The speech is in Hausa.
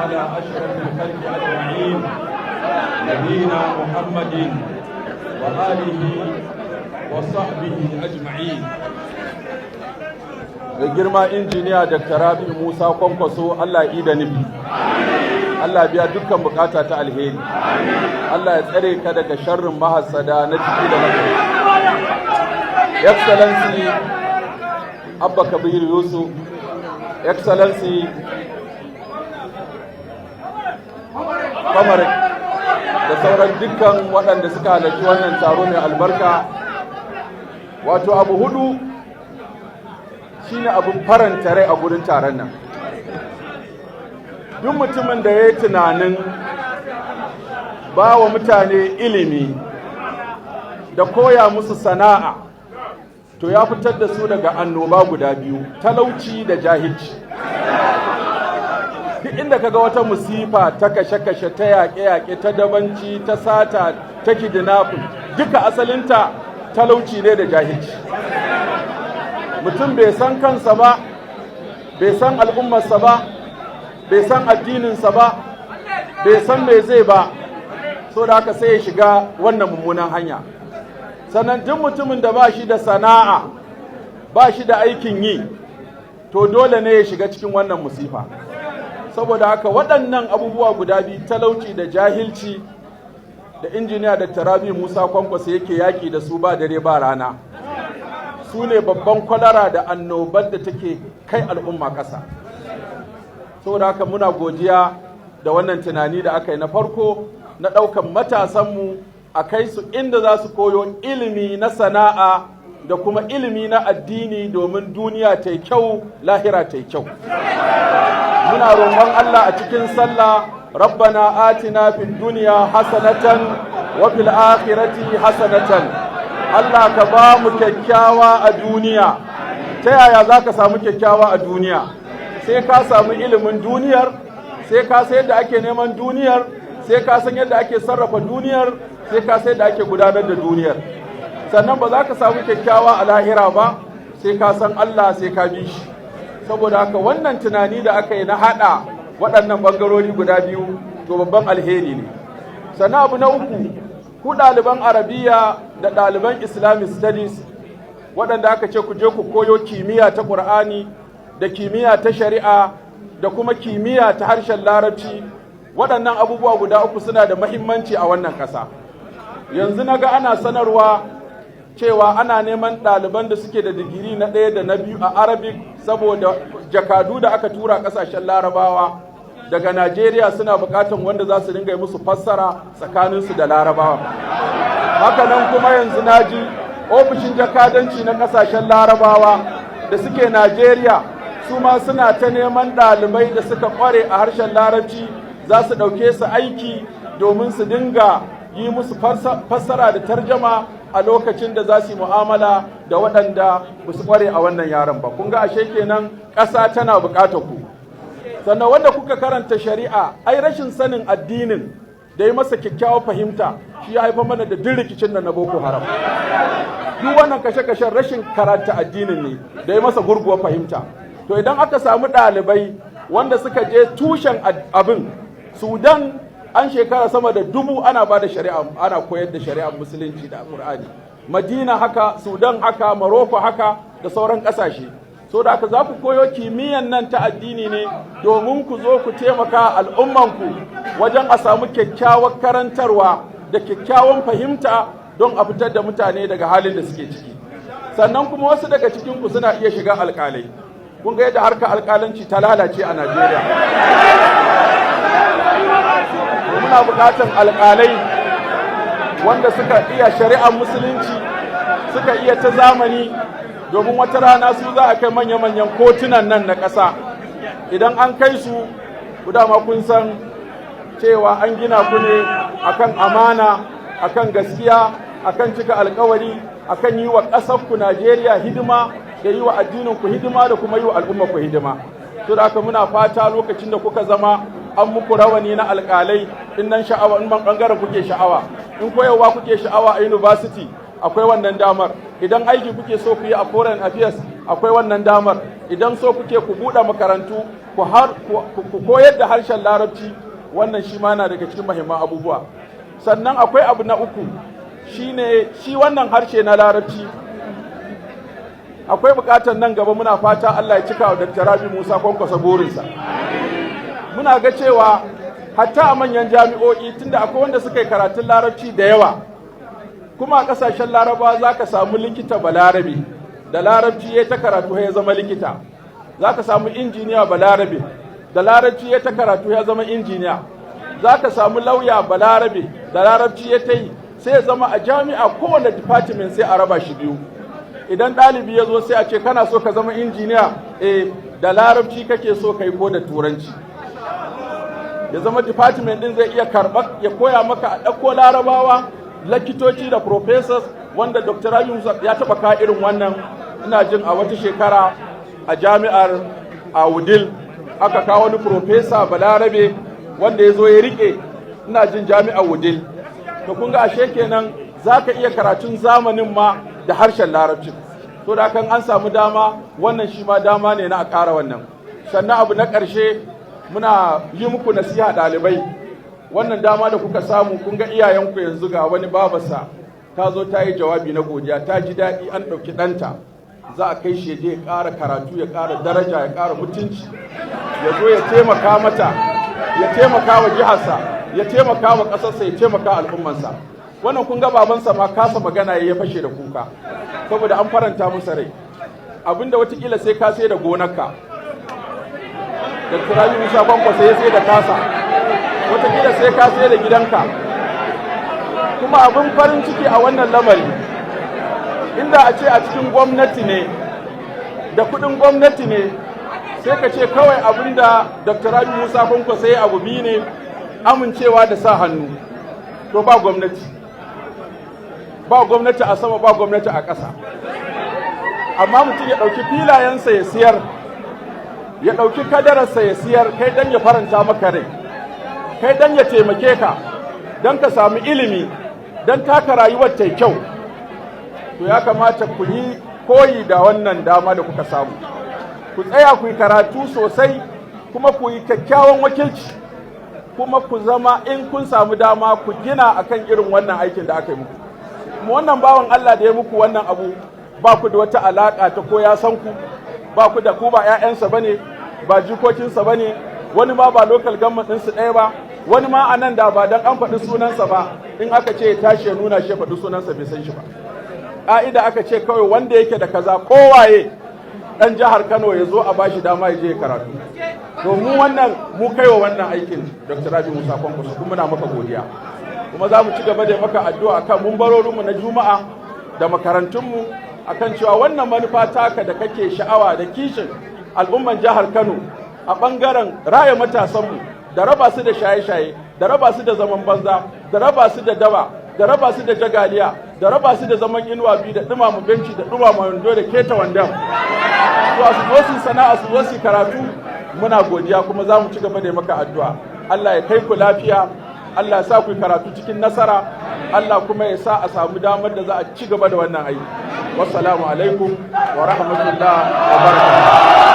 على أشرف الخلق أجمعين نبينا محمد وآله وصحبه أجمعين. Mai girma injiniya Dr. Rabi Musa Kwankwaso, Allah ya da nufi, Allah biya dukkan bukata ta alheri, Allah ya tsare ka daga sharrin mahassada na ciki da na kai. Excellency Abba Kabir Yusuf, Excellency Kwamare da sauran dukkan waɗanda suka halarci wannan taro mai albarka. Wato abu hudu shine abin faranta rai a gurin taron nan. Duk mutumin da ya yi tunanin ba wa mutane ilimi da koya musu sana'a, to ya fitar da su daga annoba guda biyu, talauci da jahilci. Duk inda kaga wata musifa ta kashe-kashe, ta yaƙe-yaƙe, ta dabanci, ta sata, ta kidnapping, duka asalinta talauci ne da jahilci. Mutum bai san kansa ba, bai san al'ummarsa ba, bai san addininsa ba, bai san me zai ba, so da haka sai ya shiga wannan mummunan hanya. Sannan duk mutumin da ba shi da sana'a, ba shi da aikin yi, to dole ne ya shiga cikin wannan musifa. Saboda haka waɗannan abubuwa guda biyu, talauci da jahilci, da injiniya Dr. Rabi Musa Kwankwaso yake yaƙi da su ba dare ba rana, su ne babban kwalara da annobar da take kai al'umma ƙasa. Saboda haka muna godiya da wannan tunani da aka yi na farko na ɗaukan matasanmu a kai su inda za su koyo ilimi na sana'a da kuma ilimi na addini domin duniya ta yi kyau, lahira ta yi kyau. Muna roƙon Allah a cikin sallah, rabbana atina fid dunya hasanatan wa fil akhirati hasanatan. Allah ka ba mu kyakkyawa a duniya. Ta yaya za ka samu kyakkyawa a duniya? Sai ka samu ilimin duniyar, sai ka san yadda ake neman duniyar, sai ka san yadda ake sarrafa duniyar, sai ka san yadda ake gudanar da duniyar. Sannan ba za ka samu kyakkyawa a lahira ba, sai ka san Allah, sai ka bi shi. Saboda haka wannan tunani da aka yi na haɗa waɗannan ɓangarori guda biyu, to babban alheri ne. Sannan abu na uku, ku ɗaliban Arabiya da ɗaliban Islamic Studies waɗanda aka ce ku je ku koyo kimiyya ta Ƙur'ani da kimiyya ta shari'a da kuma kimiyya ta harshen Larabci, waɗannan abubuwa guda uku suna da mahimmanci a wannan ƙasa. Yanzu na ga ana sanarwa cewa ana neman ɗaliban da suke da digiri na 1 da na 2 a Arabic, saboda jakadu da aka tura ƙasashen Larabawa daga Najeriya suna buƙatar wanda za su dinga yi musu fassara tsakaninsu da Larabawa. Haka nan kuma yanzu na ji ofishin jakadanci na ƙasashen Larabawa da suke Najeriya su ma suna ta neman ɗalibai da suka ƙware a harshen Larabci, za su ɗauke su aiki domin su dinga yi musu fassara da tarjama a lokacin da za su yi mu'amala da waɗanda ba su ƙware a wannan yaren ba. Kun ga ashe kenan ƙasa tana buƙatar ku. Sannan wanda kuka karanta shari'a, ai rashin sanin addinin da yi masa kyakkyawar fahimta shi ya haifar mana da duk rikicin da na Boko Haram. Duk wannan kashe-kashen rashin karanta addinin ne da yi masa gurguwar fahimta. To idan aka samu ɗalibai wanda suka je tushen abin, Sudan an shekara sama da 1000 ana ba da shari'a, ana koyar da shari'ar musulunci da Qur'ani. Madina haka, Sudan haka, Morocco haka da sauran ƙasashe. So da haka za ku koyo kimiyyan nan ta addini ne domin ku zo ku taimaka al'ummanku wajen a samu kyakkyawar karantarwa da kyakkyawan fahimta don a fitar da mutane daga halin da suke ciki. Sannan kuma wasu daga cikinku suna iya shiga alƙalai. Kun ga yadda harkar alƙalanci ta lalace a Najeriya. Muna buƙatar alƙalai wanda suka iya shari'ar musulunci, suka iya ta zamani, domin wata rana su za a kai manya-manyan kotunan nan na ƙasa. Idan an kai su, ku dama kun san cewa an gina ku ne akan amana, akan gaskiya, akan cika alkawari, akan yi wa ƙasarku Najeriya hidima, da yi wa addininku hidima, da kuma yi wa al'ummarku hidima. To da haka muna fata lokacin da kuka zama an muku rawani na alƙalai, in nan sha'awa, in ban ɓangaren kuke sha'awa, in koyarwa kuke sha'awa a university, akwai wannan damar. idan aiki kuke so ku yi a foreign affairs akwai wannan damar, idan so kuke ku buɗe makarantu ku koyar da harshen larabci, wannan shi ma na daga cikin muhimman abubuwa. Sannan akwai abu na uku shine shi wannan harshe na larabci akwai bukatar nan gaba muna fata Allah ya cika wa Dr. Rabi Musa Kwankwaso burinsa. Muna ga cewa hatta a manyan jami'o'i tunda akwai wanda suka yi karatun larabci da yawa, kuma a ƙasashen laraba za ka samu likita balarabe da larabci ya ta karatu ya zama likita, za ka samu injiniya balarabe da larabci ya ta karatu ya zama injiniya, za ka samu lauya balarabe da larabci ya ta yi sai ya zama a jami'a kowane department sai a raba shi biyu. Idan ɗalibi ya zo sai a ce kana so ka zama injiniya, da larabci kake so kai ko da turanci. Ya zama department din zai iya karɓar ya koya maka a ɗauko larabawa lakitoci da professors, wanda Dr. Rabi Musa ya taɓa ka irin wannan, ina jin a wata shekara a jami'ar a Wudil aka kawo wani professor balarabe wanda ya zo ya riƙe, ina jin jami'ar Wudil. To kun ga ashe kenan za ka iya karatun zamanin ma da harshen larabci. To da kan an samu dama, wannan shi ma dama ne na a ƙara wannan. Sannan abu na ƙarshe, muna yi muku nasiha ɗalibai, wannan dama da kuka samu, kun ga iyayenku yanzu ga wani babarsa ta zo ta yi jawabi na godiya, ta ji daɗi an ɗauki ɗanta za a kai shi ya je ya ƙara karatu, ya ƙara daraja, ya ƙara mutunci, ya zo ya taimaka mata, ya taimaka wa jiharsa, ya taimaka wa ƙasarsa, ya taimaka al'ummansa. Wannan kun ga babansa ma kasa magana ya fashe da kuka saboda an faranta masa rai, abinda watakila sai ka sai da gonarka. Dr. Rabi Musa Kwankwaso ya sai da kasa, watakila sai ka sai da gidanka. Kuma abin farin ciki a wannan lamari, inda a ce a cikin gwamnati ne da kudin gwamnati ne, sai ka ce kawai abinda Dr. Rabi Musa Kwankwaso ya abu biyu ne, amincewa da sa hannu. To ba gwamnati, ba gwamnati a sama, ba gwamnati a ƙasa. Amma mutum ya ɗauki filayensa ya siyar, ya ɗauki kadararsa ya siyar, kai dan ya faranta maka rai, kai dan ya taimake ka, don ka sami ilimi, don taka rayuwar ta kyau. To ya kamata ku yi koyi da wannan dama da kuka samu, ku tsaya ku yi karatu sosai, kuma ku yi kyakkyawan wakilci, kuma ku zama in kun samu dama ku gina akan irin wannan aikin da aka yi muku. Kuma wannan bawan Allah da ya muku wannan abu, ba ku da wata alaƙa ta ko ya san ku, ba ku da ku ba 'ya'yansa bane, ba jikokinsa bane, wani ma ba local government ɗinsu ɗaya ba, wani ma a nan da ba dan an faɗi sunansa ba, in aka ce ya tashi ya nuna shi ya faɗi sunansa bai san shi ba. Ƙa'ida aka ce kawai wanda yake da kaza kowaye ɗan jihar Kano ya zo a bashi dama ya je ya karatu. To mu wannan mu kaiwa wannan aikin Dr. Rabi Musa Kwankwaso, kuma muna maka godiya. Kuma za mu ci gaba da maka addu'a akan mumbarorinmu na Juma'a da makarantunmu akan cewa wannan manufa taka da kake sha'awa da kishin al'umman jihar Kano a ɓangaren raya matasanmu da raba su da shaye-shaye, da raba su da zaman banza, da raba su da daba, da raba su da jagaliya, da raba su da zaman inuwa biyu, da ɗumama benci, da ɗumama wando, da keta wandon. To su zo su sana'a, su zo su karatu, muna godiya kuma za mu ci gaba da maka addu'a. Allah ya kai ku lafiya, Allah ya sa ku karatu cikin nasara, Allah kuma ya sa a samu damar da za a ci gaba da wannan aiki. Wassalamu alaikum wa rahmatullahi wa barakatuh.